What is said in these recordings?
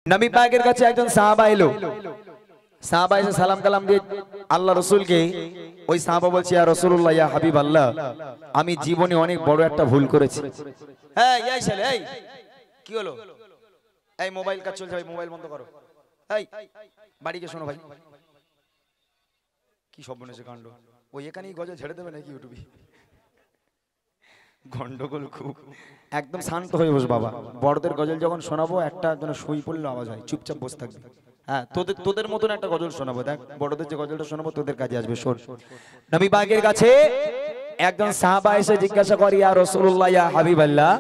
নবী পাকের কাছে একজন সাহাবা এলো। সাহাবা এসে সালাম কালাম দিয়ে আল্লাহ রসুলকে, ওই সাহাবা বলছে, ইয়া রাসূলুল্লাহ, ইয়া হাবিবাল্লাহ, আমি জীবনে অনেক বড় একটা ভুল করেছি। এই ছেলে, এই কি হলো? এই মোবাইল কাজ চলছে ভাই, মোবাইল বন্ধ করো। এই বাড়িকে শোনো ভাই, কি সব বনেছে কাণ্ড। ওই এখানেই গজল ছেড়ে দেবে নাকি ইউটিউবে? গন্ডগোল খুব। একদম শান্ত হয়ে বস বাবা। বড়দের গজল যখন শোনাবো একটা যেন শুই পড়লে আওয়াজ হয়, চুপচাপ বসে থাকবে। হ্যাঁ, তোদের মতন একটা গজল শোনাবো। দেখ, বড়দের যে গজলটা শোনাবো তোদের কাজে আসবে। শোন, নবী পাকের কাছে একজন সাহাবা এসে জিজ্ঞাসা করে, ইয়া রাসূলুল্লাহ, ইয়া হাবিবাল্লাহ,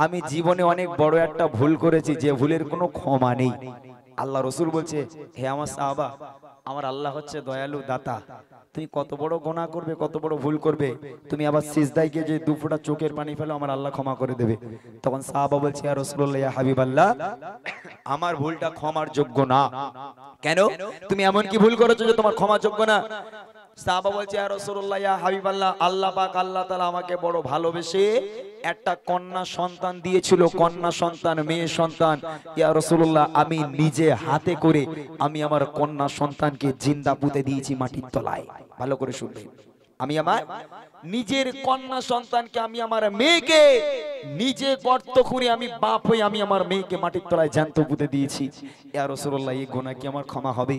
আমি জীবনে অনেক বড় একটা ভুল করেছি, যে ভুলের কোনো ক্ষমা নেই। আল্লাহ রসুল বলছে, হে আমার সাহাবা, আমার আল্লাহ হচ্ছে দয়ালু দাতা। তুমি কত বড় গুনাহ করবে, কত বড় ভুল করবে, তুমি আবার সিজদায় গিয়ে যে 2 ফোঁটা চোখের পানি ফেলো, আমার আল্লাহ ক্ষমা করে দেবে। তখন সাহাবা বলছে, ইয়া রাসূলুল্লাহ, ইয়া হাবিবাল্লাহ, আমার ভুলটা ক্ষমার যোগ্য না। কেন? তুমি এমন কি ভুল করেছো যে তোমার ক্ষমার যোগ্য না? সাহাবা বলছে, ইয়া রাসূলুল্লাহ, ইয়া হাবিবাল্লাহ, আল্লাহ পাক আল্লাহ তাআলা আমাকে বড় ভালোবেসে একটা কন্যা সন্তান দিয়েছিল, কন্যা সন্তান, মেয়ে সন্তান। ইয়া রাসূলুল্লাহ, আমি নিজে হাতে করে আমি আমার কন্যা সন্তানকে জিন্দা পুঁতে দিয়েছি মাটির তলায়। ভালো করে শুনবেন, আমি আমার নিজের কন্যা সন্তানকে, আমি আমার মেয়েকে নিজে গর্ত খুঁড়ে আমি বাপ হয়ে আমি আমার মেয়েকে মাটির তলায় জ্যান্ত পুঁতে দিয়েছি। ইয়া রাসূলুল্লাহ, এই গুনাহ কি আমার ক্ষমা হবে?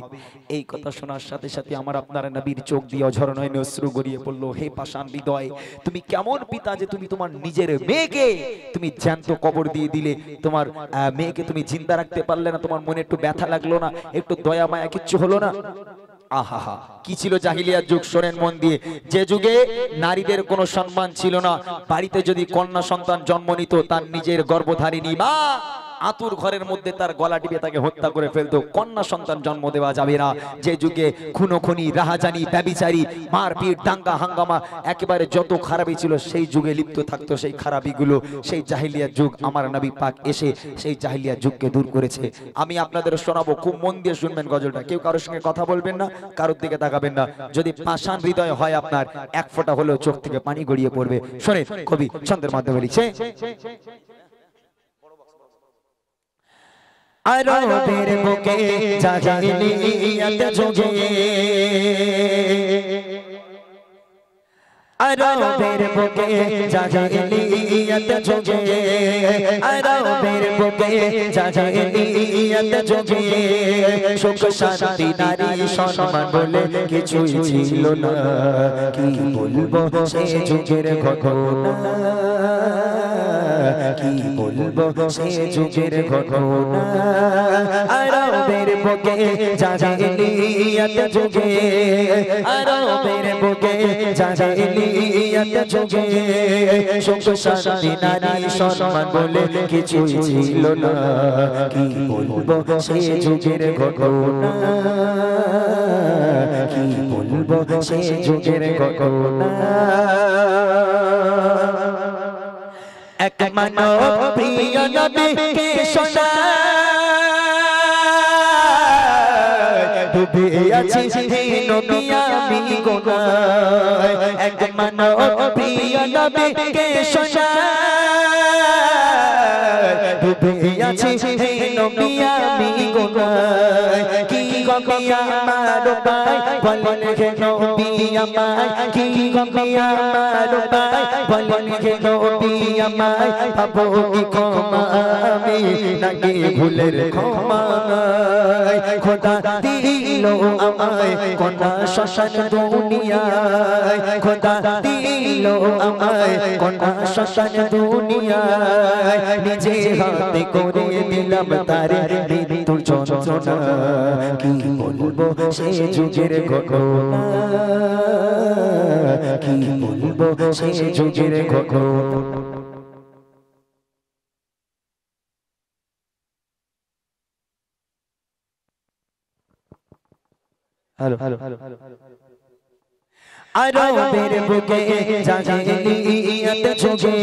এই কথা শোনার সাথে সাথে আমার আপনার নবীর চোখ দিয়ে অঝর নয়নে অশ্রু গড়িয়ে পড়লো। হে পাষাণ হৃদয়, তুমি কেমন পিতা যে তুমি তোমার নিজের মেয়েকে তুমি জ্যান্ত কবর দিয়ে দিলে, তোমার মেয়েকে তুমি জিন্দা রাখতে পারলে না? তোমার মনে একটু ব্যথা লাগলো না? একটু দয়া মায়া কিচ্ছু হলো না? আহা, কি ছিল জাহিলিয়ার যুগ, শোনেন মন দিয়ে। যে যুগে নারীদের কোনো সম্মান ছিল না। বাড়িতে যদি কন্যা সন্তান জন্ম নিত, তার নিজের গর্ভধারিণী মা আতুর ঘরের মধ্যে তার গলা টিপে তাকে হত্যা করে ফেলতো। কন্যা সন্তান জন্ম দেওয়া যাবে না। যে যুগে খুনোখুনি, রাহাজানি, ব্যভিচারী, মারপিট, দাঙ্গা হাঙ্গামা, একেবারে যত খারাপই ছিল সেই যুগে লিপ্ত থাকতো। সেই খারাপিগুলো, সেই জাহিলিয়ার যুগ, আমার নবী পাক এসে সেই জাহিলিয়ার যুগকে দূর করেছে। আমি আপনাদের শোনাবো, খুব মন দিয়ে শুনবেন গজলটা। কেউ কারোর সঙ্গে কথা বলবেন না, কারোর দিকে তাকাবেন না। যদি পাষাণ হৃদয় হয় আপনার, এক ফোঁটা হলেও চোখ থেকে পানি গড়িয়ে পড়বে। শোনেন, কবি ছন্দের মাধ্যমে লিখছে, আরবের বুকে জাহিলিয়াত যুগে, আরবের বুকে জাহিলিয়াত যুগে, আরবের বুকে জাহিলিয়াত যুগে, সুখ শান্তি নারী সম্মান বলে কিছুই ছিল না। কি বলবো সে যুগের ঘটনা, কি বলবো সে যুগের ঘটনা। আরবের বুকে জাহিলিয়াত যুগে, আরবের বুকে জাহিলিয়াত যুগে, সুখ শান্তি নারী সম্মান বলে কিছুই ছিল না। কি বলবো সে যুগের ঘটনা, কি বলবো সে যুগের ঘটনা। এক মানব প্রিয় নবীকে শোনায়, ডুবে আছি হে নবী আমি গুনায়। এক মানব প্রিয় নবীকে শোনায়, ডুবে আছি হে নবী আমি গুনায়। কি গমি আমার পায় বলেন হে নবী আমায়, কি গমি আমার পায় বলেন হে নবী আমায়। পাবো কি ক্ষমা আমি নাকি ভুলের ক্ষমা? খোদা দিল আমায় কোনা শ্মশান দুনিয়ায়, খোদা দিল আমায় কোনা শ্মশান দুনিয়ায়। নিজে হাতে করে দিলাম তারে মৃত্যুর যন্ত্রণা। কি বলবো সে যুগের ঘটনা, কি বলবো সে যুগের ঘটনা। হ্যালো, আরবের বুকে জাহিলিয়াত যুগে,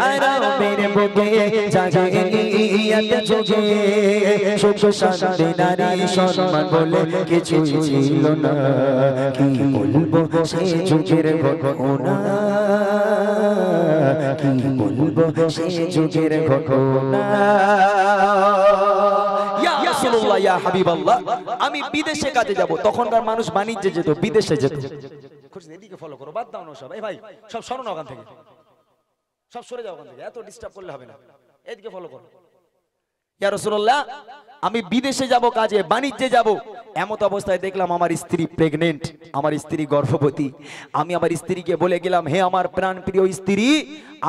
আরবের বুকে জাহিলিয়াত যুগে, সুখ শান্তি নারী সম্মান বলে কিছুই ছিল না। কি বলবো সে যুগের ঘটনা, কি বলবো সে যুগের ঘটনা। রাসূলুল্লাহ ইয়া হাবিবাল্লাহ আমি বিদেশে কাজে যাব। তখনকার মানুষ বাণিজ্যে যেত, বিদেশে যেত। এদিকে ফলো করো, বাদ দাও না সব। এই ভাই সব সরো না ওখান থেকে, সব সরে যাও ওখান থেকে, এত ডিস্টার্ব করলে হবে না। এদিকে ফলো করো। ইয়া রাসূলুল্লাহ আমি বিদেশে যাব, কাজে বাণিজ্যে যাব। এমত অবস্থায় দেখলাম আমার স্ত্রী প্রেগনেন্ট, আমার স্ত্রী গর্ভবতী। আমি আমার স্ত্রীকে বলে গেলাম, হে আমার প্রাণপ্রিয় স্ত্রী,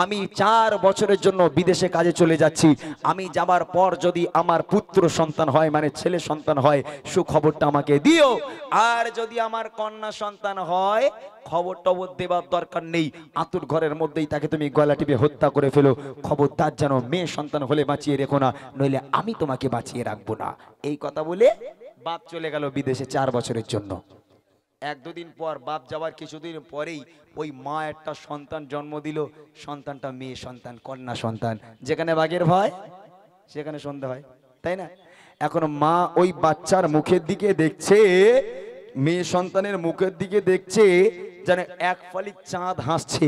আমি 4 বছরের জন্য বিদেশে কাজে চলে যাচ্ছি। আমি যাবার পর যদি আমার পুত্র সন্তান হয়, মানে ছেলে সন্তান হয়, সুখবরটা আমাকে দিও। আর যদি আমার কন্যা সন্তান হয়, খবর টবর দেবার দরকার নেই, আতুর ঘরের মধ্যেই তাকে তুমি গলা টিপে হত্যা করে ফেলো। খবরদার যেন মেয়ে সন্তান হলে বাঁচিয়ে রেখো না, নইলে আমি তোমাকে বাঁচিয়ে রাখবো না। এই কথা বলে বাপ চলে গেল বিদেশে 4 বছরের জন্য। 1-2 দিন পর, বাপ যাওয়ার কিছুদিন পরেই ওই মা একটা সন্তান জন্ম দিল। সন্তানটা মেয়ে সন্তান, কন্যা সন্তান। যেখানে বাঘের ভয় সেখানে সন্ধ্যা হয়, তাই না? এখন মা ওই বাচ্চার মুখের দিকে দেখছে, মেয়ে সন্তানের মুখের দিকে দেখছে, যেন এক ফালি চাঁদ হাসছে।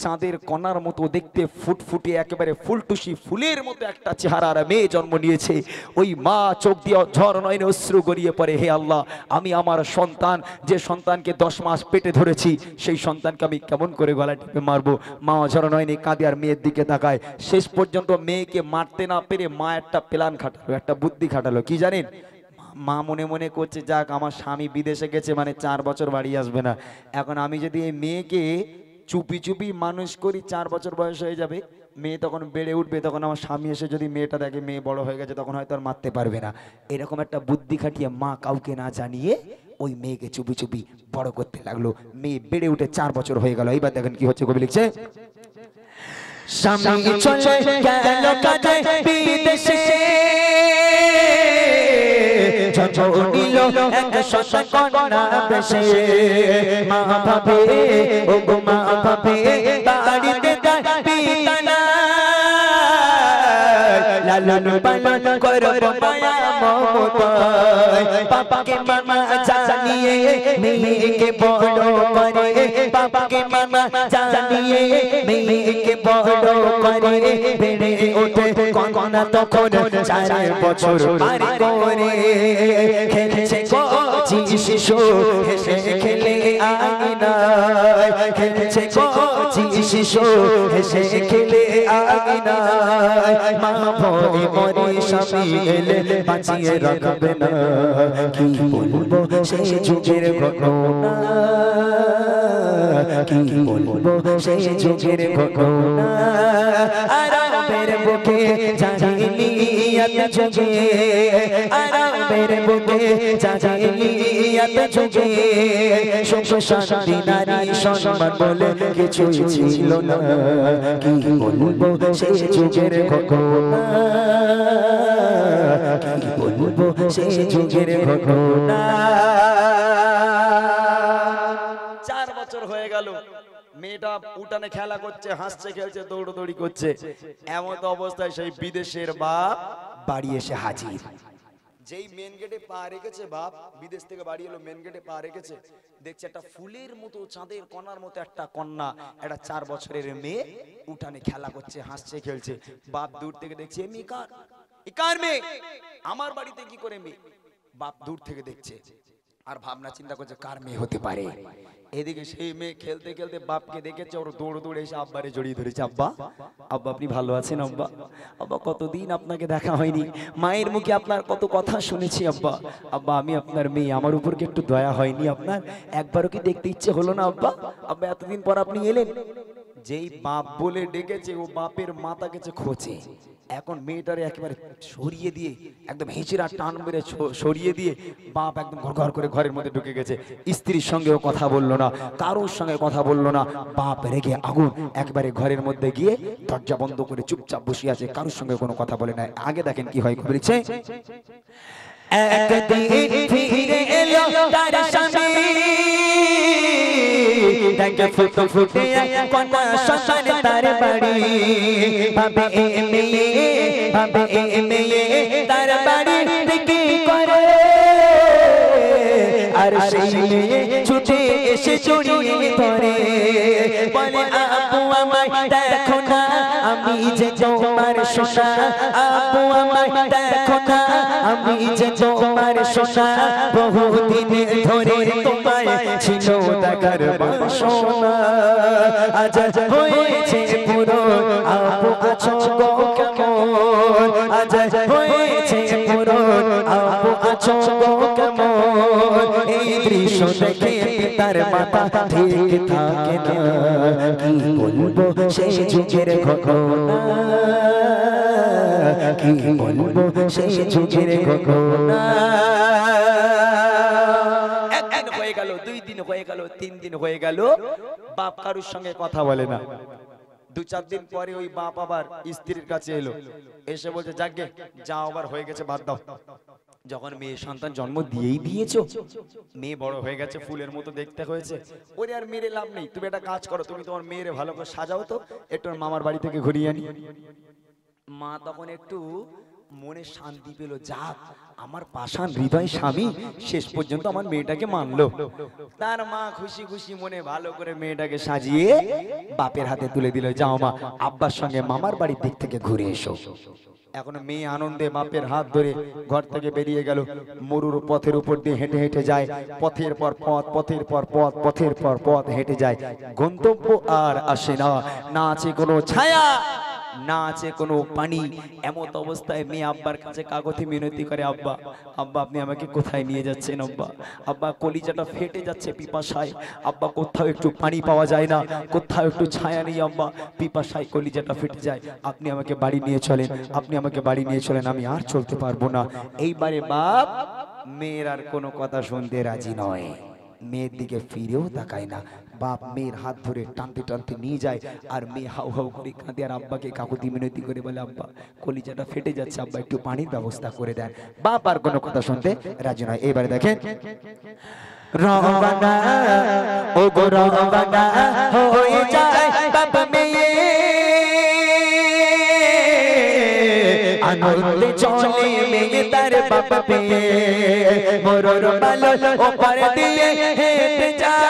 চাঁদের কণার মতো দেখতে, ফুটফুটে একেবারে ফুলটুসি ফুলের মতো একটা চেহারার মেয়ে জন্ম নিয়েছে। ওই মা চোখ দিয়ে ঝড় নয়নে অশ্রু গড়িয়ে পড়ে, হে আল্লাহ, আমি আমার সন্তান, যে সন্তানকে 10 মাস পেটে ধরেছি, সেই সন্তানকে আমি কেমন করে গলা টিপে মারবো। মা ঝড় নয়নে কাঁদে আর মেয়ের দিকে তাকায়। শেষ পর্যন্ত মেয়েকে মারতে না পেরে মা একটা প্ল্যান খাটালো, একটা বুদ্ধি খাটালো। কি জানেন? মা মনে মনে করছে, যাক আমার স্বামী বিদেশে গেছে, মানে 4 বছর বাড়ি আসবে না। এখন আমি যদি এই মেয়েকে চুপি চুপি মানুষ করি, 4 বছর বয়স হয়ে যাবে, মেয়ে তখন বেড়ে উঠবে, তখন আমার স্বামী এসে যদি মেয়েটা দেখে মেয়ে বড় হয়ে গেছে, তখন হয়তো আর মারতে পারবে না। এরকম একটা বুদ্ধি খাটিয়ে মা কাউকে না জানিয়ে ওই মেয়েকে চুপি চুপি বড় করতে লাগলো। মেয়ে বেড়ে উঠে 4 বছর হয়ে গেল। এইবার দেখেন কি হচ্ছে, কবি লিখছে, স্বামী চলে গেল কাজে বিদেশে, নিল এক কন্যা বেশে। মা ভাবে, ও গো মা ভাবে, বাড়িতে যায় পিতা নাই, লালন পালন করব মায়া মমতায়। পাপাকে মামা জানিয়ে মেয়েকে বড় করে, পাপাকে মামা জানিয়ে মেয়েকে বড় করে। বেড়ে ওঠে কন্যা তখন 4 বছর পার করে। খেলছে কচি শিশু হেসে খেলে আঙিনায়, খেলছে কচি শিশু হেসে খেলে আঙিনায়। মা ভয়ে মরে স্বামী এলে বাঁচিয়ে রাখবে না। কি বলবো সেই যুগের ঘটনা, কি বলবো সেই যুগের ঘটনা। আরবের বুকে জাহিলিয়াত যুগে, আরবের বুকে জাহিলিয়াত যুগে সুখ শান্তি নারী সম্মান বলে কিছু ছিল না। কি বলবো সেই যুগের ঘটনা, কি বলবো সেই যুগের ঘটনা। 4 বছর হয়ে গেল, মেয়েটা উঠানে খেলা করছে, হাসছে, খেলছে, দৌড়দৌড়ি করছে। এমন অবস্থায় সেই বিদেশের বাপ বাড়ি এসে হাজির। যেই মেন গেটে পা রেখেছে, বাপ বিদেশ থেকে বাড়ি এলো, মেন গেটে পা রেখেছে, দেখছে একটা ফুলের মতো, চাঁদের কণার মতো একটা কন্যা, একটা 4 বছরের মেয়ে উঠানে খেলা করছে, হাসছে, খেলছে। বাপ দূর থেকে দেখছে, মেয়ে কার? কার মেয়ে? আমার বাড়িতে কি করে মেয়ে? বাপ দূর থেকে দেখছে আর ভাবনা চিন্তা করছে, কার মেয়ে হতে পারে। এদিকে সেই মেয়ে খেলতে খেলতে বাপকে দেখেছে, ওর দৌড় দৌড়ে এসে আব্বারে জড়িয়ে ধরেছে। আব্বা, আব্বা আপনি ভালো আছেন? আব্বা, আব্বা কতদিন আপনাকে দেখা হয়নি, মায়ের মুখে আপনার কত কথা শুনেছি। আব্বা, আব্বা আমি আপনার মেয়ে, আমার উপর কি একটু দয়া হয়নি আপনার? একবারও কি দেখতে ইচ্ছে হলো না আব্বা? আব্বা এতদিন পর আপনি এলেন। যেই বাপ বলে ডেকেছে, ও বাপের মাথা গেছে খোঁচে। এখন মেয়েটারে একেবারে সরিয়ে দিয়ে, একদম হিচড়া টান মেরে সরিয়ে দিয়ে বাপ একদম ঘর করে ঘরের মধ্যে ঢুকে গেছে। স্ত্রীর সঙ্গেও কথা বললো না, কারোর সঙ্গে কথা বললো না। বাপ রেগে আগুন, একবারে ঘরের মধ্যে গিয়ে দরজা বন্ধ করে চুপচাপ বসে আছে, কারোর সঙ্গে কোনো কথা বলে না। আগে দেখেন কি হয়, বলেছে, একদিন ফিরে এলো তার স্বামী, দেখে ফুটে ফুটে কন্যা সন্তান তার বাড়ি। ভাবে এ মেয়ে, ভাবে এ মেয়ে তার বাড়ি থেকে করে। আর সেই মেয়ে ছুটে এসে জড়িয়ে ধরে, বলে আপু আমায় দেখো না, আমি যে তোমার সোনা আপু আমায় দেখো না আমি যে তোমার সোনা বহুদিন ধরে তোমায় ছিল দেখার বাসনা আজ হয়েছে পুরো আপু আছো গো কেমন আজ হয়েছে পুরো আপু আছো গো কেমন এই দৃশ্য দেখে তার মাথা ঠিক থাকে না কি বলবো সেই যুগের ঘটনা কি বলবো সেই যুগের ঘটনা একদিন হয়ে গেল, 2 দিন হয়ে গেল, 3 দিন হয়ে গেল, বাপ কারুর সঙ্গে কথা বলে না। 2-4 দিন পরে ওই বাপ আবার স্ত্রীর কাছে এলো, এসে বলছে যাগে যাও আবার হয়ে গেছে বাদ দাও। যখন মেয়ে সন্তান জন্ম দিয়েই দিয়েছো, মেয়ে বড় হয়ে গেছে, ফুলের মতো দেখতে হয়েছে, ওরে আর মেরে লাভ নেই, তুমি একটা কাজ করো, তুমি তোমার মেয়েরে ভালো করে সাজাও তো, একটু মামার বাড়ি থেকে ঘুরিয়ে আনি। মা তখন একটু মনে শান্তি পেল, যাক আমার পাষাণ হৃদয় স্বামী শেষ পর্যন্ত আমার মেয়েটাকে মানলো। তার মা খুশি খুশি মনে ভালো করে মেয়েটাকে সাজিয়ে বাপের হাতে তুলে দিল, যাও মা আব্বার সঙ্গে মামার বাড়ির দিক থেকে ঘুরে এসো। এখন মেয়ে আনন্দে বাপের হাত ধরে ঘর থেকে বেরিয়ে গেল, মরুর পথের উপর দিয়ে হেঁটে হেঁটে যায়, পথের পর পথ, পথের পর পথ, পথের পর পথ হেঁটে যায়, গন্তব্য আর আসে না, না আছে কোনো ছায়া না আছে কোনো পানি। এমত অবস্থায় মেয়ে আব্বার কাছে কাগজে মিনতি করে, আব্বা আব্বা আপনি আমাকে কোথায় নিয়ে যাচ্ছেন আব্বা, আব্বা কলিজাটা ফেটে যাচ্ছে পিপাসায়, আব্বা কোথাও একটু পানি পাওয়া যায় না, কোথাও একটু ছায়া নেই আব্বা, পিপাসায় কলিজাটা ফেটে যায়, আপনি আমাকে বাড়ি নিয়ে চলেন, আপনি আমাকে বাড়ি নিয়ে চলেন, আমি আর চলতে পারবো না। এইবারে বাপ মেয়ের আর কোনো কথা শুনতে রাজি নয়, মেয়ের দিকে ফিরেও তাকায় না। বাপ মেয়ের হাত ধরে টানতে টানতে নিয়ে যায়, আর মেয়ে হাউ হাউ করে কাঁদে, আর আব্বাকে কাকুতি মিনতি করে বলে, আব্বা কলিজাটা ফেটে যাচ্ছে, আব্বা একটু পানির ব্যবস্থা করে দেন। বাপ আর কোনো কথা শুনতে রাজি নয়। এবারে দেখেন, রওনা ও গো রওনা হয়ে যায় বাপ মেয়ে আনন্দে চলে মেয়ে তার বাপ পেয়ে মরর বালো ওপার দিয়ে হেঁটে যায়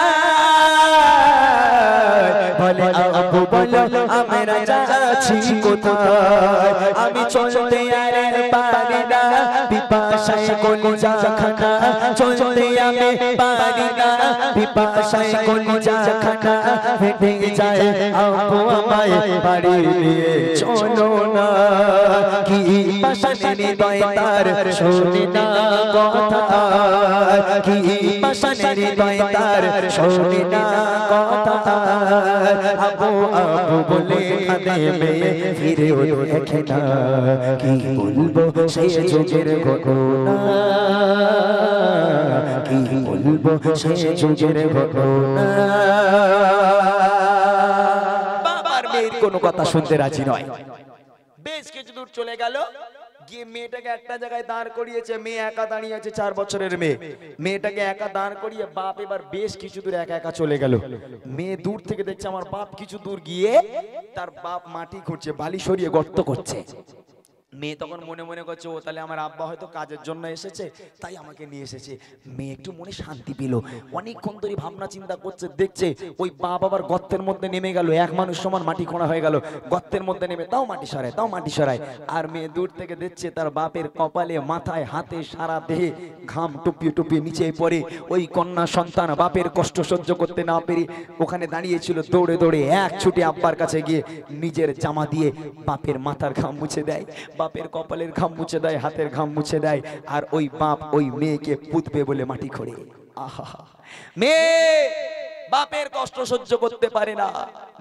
বলে আবু বলো আমরা যাচ্ছি কোথায় আমি চলতে আর পারি না পিপাসায় কলিজা খানা চলতে আমি পারি না পিপাসায় কলিজা খানা ফেটে যায় আবু আমায় বাড়ি নিয়ে চলো না কি পাশানের হৃদয় তার শোনে না কথা কি পাশানের হৃদয় তার শোনে না কথা আবু আবু বলে কাঁদে মেয়ে ফিরেও দেখে না কি বলবো সেই যুগের ঘটনা কি বলবো সেই যুগের ঘটনা বাবার মেয়ের কোনো কথা শুনতে রাজি নয়। বেশ কিছু দূর চলে গেল, গিয়ে মেয়েটাকে একটা জায়গায় দাঁড় করিয়েছে, মেয়ে একা দাঁড়িয়ে আছে, 4 বছরের মেয়ে, মেয়েটাকে একা দাঁড় করিয়ে বাপ এবার বেশ কিছু দূর একা একা চলে গেল। মেয়ে দূর থেকে দেখছে আমার বাপ কিছু দূর গিয়ে তার বাপ মাটি খুঁড়ছে, বালি সরিয়ে গর্ত করছে। মেয়ে তখন মনে মনে করছে, ও তাহলে আমার আব্বা হয়তো কাজের জন্য এসেছে, তাই আমাকে নিয়ে এসেছে। মেয়ে একটু মনে শান্তি পেল, অনেকক্ষণ ধরে ভাবনা চিন্তা করছে, দেখছে ওই বাপ আবার গর্তের মধ্যে নেমে গেল, এক মানুষ সমান মাটি খোঁড়া হয়ে গেল, গর্তের মধ্যে নেমে তাও মাটি সরায়, তাও মাটি সরায়। আর মেয়ে দূর থেকে দেখছে তার বাপের কপালে, মাথায়, হাতে, সারা দেহে ঘাম টুপিয়ে টুপিয়ে নিচে পড়ে। ওই কন্যা সন্তান বাপের কষ্ট সহ্য করতে না পেরে ওখানে দাঁড়িয়েছিল, দৌড়ে দৌড়ে এক ছুটে আব্বার কাছে গিয়ে নিজের জামা দিয়ে বাপের মাথার ঘাম মুছে দেয়, বাপের কপালের ঘাম মুছে দেয়, হাতের ঘাম মুছে দেয়। আর ওই বাপ ওই মেয়েকে পুঁতবে বলে মাটি খোঁড়ে। আহা, মেয়ে বাপের কষ্ট সহ্য করতে পারে না,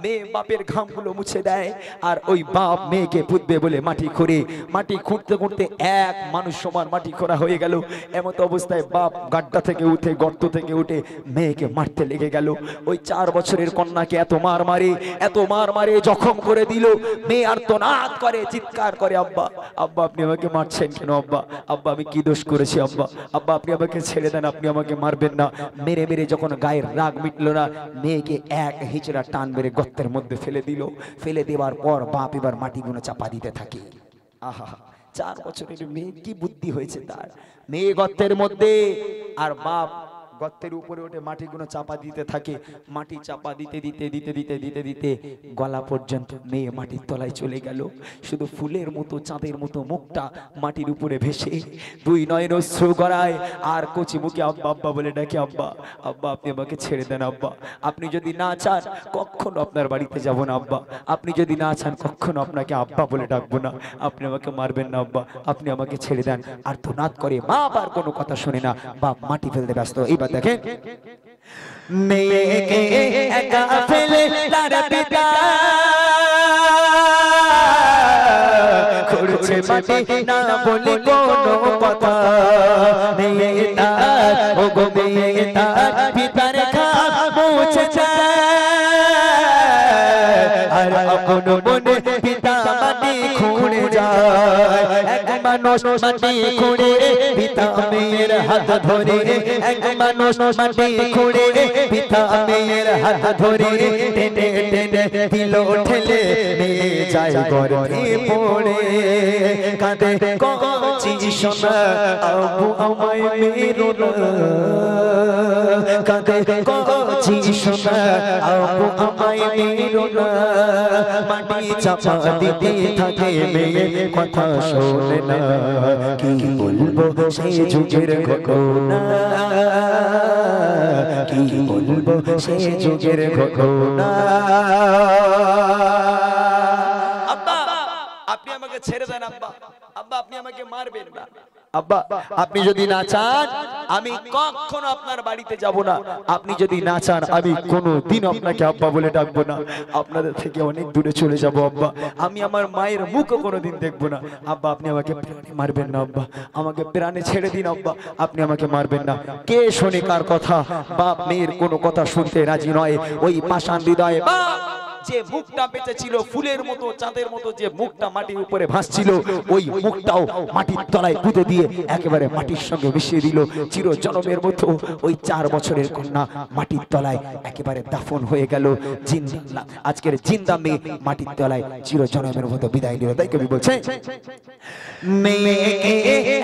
মেয়ে বাপের ঘামগুলো মুছে দেয়, আর ওই বাপ মেয়েকে পুঁতবে বলে মাটি খোঁড়ে। মাটি খুঁড়তে খুঁড়তে এক মানুষ সমান মাটি খোঁড়া হয়ে গেল। এমত অবস্থায় বাপ গাড্ডা থেকে উঠে, গর্ত থেকে উঠে মেয়েকে মারতে লেগে গেল। ওই 4 বছরের কন্যাকে এত মার মারে, এত মার মারে, জখম করে দিল। মেয়ে আর্তনাদ করে, চিৎকার করে, আব্বা আব্বা আপনি আমাকে মারছেন কেন আব্বা, আব্বা আমি কি দোষ করেছি আব্বা, আব্বা আপনি আমাকে ছেড়ে দেন, আপনি আমাকে মারবেন না। মেরে মেরে যখন গায়ের রাগ মিটল না, মেয়েকে এক হিচড়া টান মেরে গর্তের মধ্যে ফেলে দিল। ফেলে দেওয়ার পর বাপ এবার মাটিগুলো চাপা দিতে থাকে। আহা, 4 বছরের মেয়ে, কি বুদ্ধি হয়েছে তার। মেয়ে গর্তের মধ্যে, আর বাপ গর্তের উপরে ওঠে মাটিগুলো চাপা দিতে থাকে, মাটি চাপা দিতে দিতে দিতে দিতে দিতে দিতে গলা পর্যন্ত মেয়ে মাটির তলায় চলে গেল। শুধু ফুলের মতো চাঁদের মতো মুখটা মাটির উপরে ভেসে, দুই নয়ন অশ্রু গড়ায়, আর কচি মুখে আব্বা আব্বা বলে ডাকে, আব্বা আব্বা আপনি আমাকে ছেড়ে দেন আব্বা, আপনি যদি না চান কখনো আপনার বাড়িতে যাব না আব্বা, আপনি যদি না চান কখনো আপনাকে আব্বা বলে ডাকবো না, আপনি আমাকে মারবেন না আব্বা, আপনি আমাকে ছেড়ে দেন। আর তো নাত করে মা আর কোনো কথা শুনে না, বাপ মাটি ফেলতে ব্যস্ত। এইবার দেখেন মেয়েকে একা ফেলে তার পিতা খুঁড়ছে মাটি না বলে কোনো কথা, মেয়ে তার ও গো মেয়ে তার পিতার খাপ মুছে যায়, আর আপন মনে পিতা মাটি খুঁড়ে যায়। এক মানুষ মাটি খুঁড়ে পিতা মেয়ের হাত ধরে, এক মানুষ মাটি খুঁড়ে পিতা মেয়ের হাত ধরে, টেনে টেনে দিল ঠেলে নিয়ে যায় গর্ভে পড়ে। কাঁদে কচি সোনা আব্বু আমায় মেরো না, কাঁদে কচি সোনা আব্বু আমায় মেরো না, মাটি চাপা দিতে থাকে মেয়ে কথা শোনে না। কি বলবো সেই যুগের ঘটনা, কি বলবো সেই যুগের ঘটনা। আব্বা আপনি আমাকে ছেড়ে দেন আব্বা, আব্বা আপনি আমাকে মারবেন না আব্বা, আপনি যদি না চান আমি কখনো আপনার বাড়িতে যাব না, আপনি যদি না চান আমি কোনোদিন আপনাকে আব্বা বলে ডাকবো না, আপনাদের থেকে অনেক দূরে চলে যাব আব্বা, আমি আমার মায়ের মুখও কোনোদিন দেখবো না আব্বা, আপনি আমাকে প্রাণে মারবেন না আব্বা, আমাকে প্রাণে ছেড়ে দিন আব্বা, আপনি আমাকে মারবেন না। কে শোনে কার কথা? বাপ মেয়ের কোনো কথা শুনতে রাজি নয়। ওই পাষাণ হৃদয়ে যে মুখটা বেঁচে ছিল ফুলের মতো চাঁদের মতো, যে মুখটা মাটির উপরে ভাসছিল, ওই মুখটাও মাটির তলায় পুঁতে দিয়ে একেবারে মাটির সঙ্গে মিশিয়ে দিল। চির জনমের মতো ওই 4 বছরের কন্যা মাটির তলায় একেবারে দাফন হয়ে গেল। জিন্দা আজকের জিন্দা মেয়ে মাটির তলায় চির জনমের মতো বিদায় নিল। তাই কবি বলছে মেয়েকে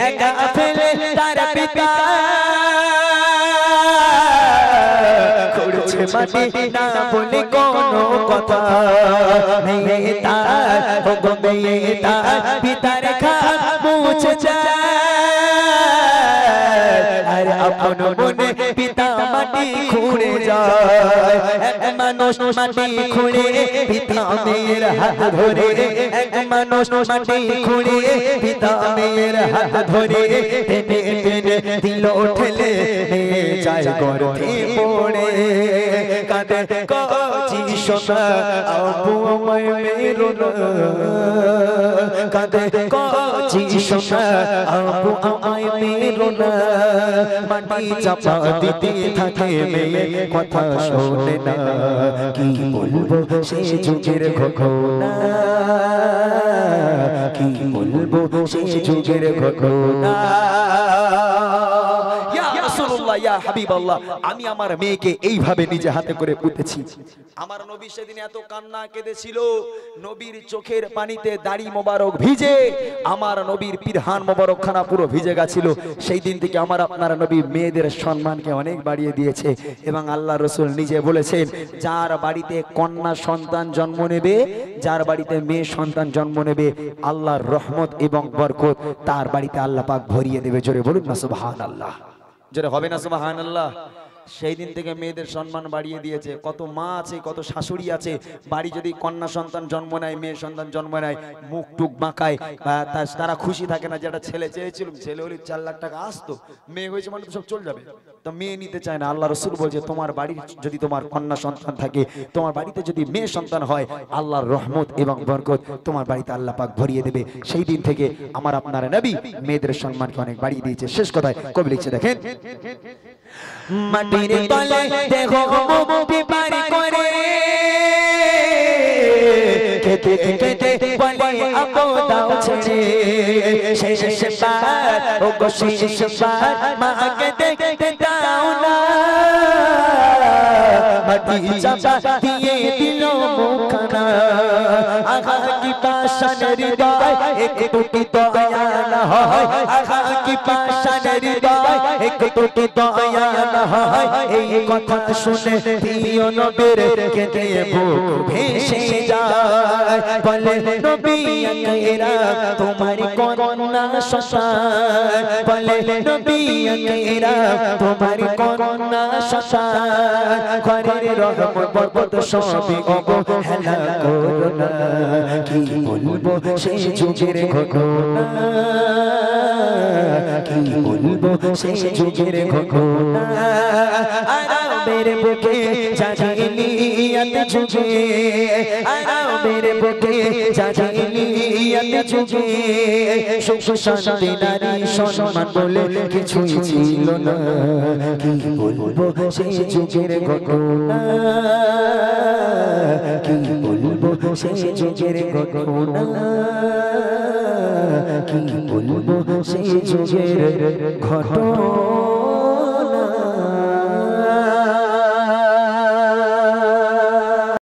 একা ফেলে তার পিতা খুঁড়ছে মাটি না বলে কোনো কথা, মেয়ে তার ও গো মেয়ে তার পিতার খাপ মুছে যায়, আর আপন মনে পিতা মাটি খুঁড়ে যায়। এক মানুষ মাটি খুঁড়ে পিতা মেয়ের হাত ধরে, এক মানুষ মাটি খুঁড়ে পিতা মেয়ের হাত ধরে, টেনে টেনে দিল ঠেলে নিয়ে যায় গর্ভে পড়ে। কাঁদে কচি সোনা আব্বু আমায় মেরো না, কাঁদে কচি সোনা আব্বু আমায় মেরো না, মাটি চাপা দিতে থাকে মেয়ে কথা শোনে না। কি বলবো সেই যুগের ঘটনা, কি বলবো সেই যুগের ঘটনা। আমি আমার মেয়েকে এইভাবে নিজে হাতে করে পুঁতেছি। আমার নবী সেদিন এত কান্না কেঁদেছিল, নবীর চোখের পানিতে দাড়ি মোবারক ভিজে, আমার নবীর পিরহান মোবারক খানা পুরো ভিজে গেছিল। সেই দিন থেকে আমার আপনার নবী মেয়েদের সম্মানকে অনেক বাড়িয়ে দিয়েছে, এবং আল্লাহ রসুল নিজে বলেছেন যার বাড়িতে কন্যা সন্তান জন্ম নেবে, যার বাড়িতে মেয়ে সন্তান জন্ম নেবে, আল্লাহর রহমত এবং বরকত তার বাড়িতে আল্লাহ পাক ভরিয়ে দেবে। জোরে বলুন না সুবহানাল্লাহ, জোরে হবে না সুবহানাল্লাহ। সেই দিন থেকে মেয়েদের সম্মান বাড়িয়ে দিয়েছে। কত মা আছে, কত শাশুড়ি আছে, বাড়ি যদি কন্যা সন্তান জন্ম নেয়, মেয়ে সন্তান জন্ম নেয়, মুখ টুক বাঁকায়, তারা খুশি থাকে না। যেটা ছেলে চেয়েছিল, ছেলে হলে 4 লাখ টাকা আসতো, মেয়ে হয়েছে মানে তো সব চলে যাবে, তো মেয়ে নিতে চায় না। আল্লাহ রসুল বলছে তোমার বাড়ির যদি তোমার কন্যা সন্তান থাকে, তোমার বাড়িতে যদি মেয়ে সন্তান হয়, আল্লাহর রহমত এবং বরকত তোমার বাড়িতে আল্লাহ পাক ভরিয়ে দেবে। সেই দিন থেকে আমার আপনার নবী মেয়েদের সম্মানকে অনেক বাড়িয়ে দিয়েছে। শেষ কথায় কবি লিখছে দেখেন, মাটির তলে দেহ মুক্তি পারি করে, কেটে কেটে বলে আপো দাও ছেড়ে, শেষবার ও গো শেষবার মাকে দেখতে দাও না, মাটি চাপা দিয়ে দিল মুখখানা, আঘা কি পাশানের হৃদয় একটু কি দয়া না হয় আহা কি পাষাণ হৃদয় একটু কি দয়া না হয় এই কথা শুনে প্রিয় নবীর কেঁদে বুক ভেসে যায় বলে নবী আকেরা তোমার কন্যা শ্মশান বলে নবী আকেরা তোমার কন্যা শ্মশান ঘরের রহমত বরকত সবই অবহেলা করো না কি বলবো সেই যুগের ঘটনা কি বলবো সেই যুগের ঘটনা আরামের বুকে জাহিলিয়াত যুগে আরামের বুকে জাহিলিয়াত যুগে সুখ শান্তি নারী সম্মান বলে কিছুই ছিল না কি বলবো সেই যুগের ঘটনা কি বলবো সেই যুগের ঘটনা কি বলবো সেই যুগের ঘটনা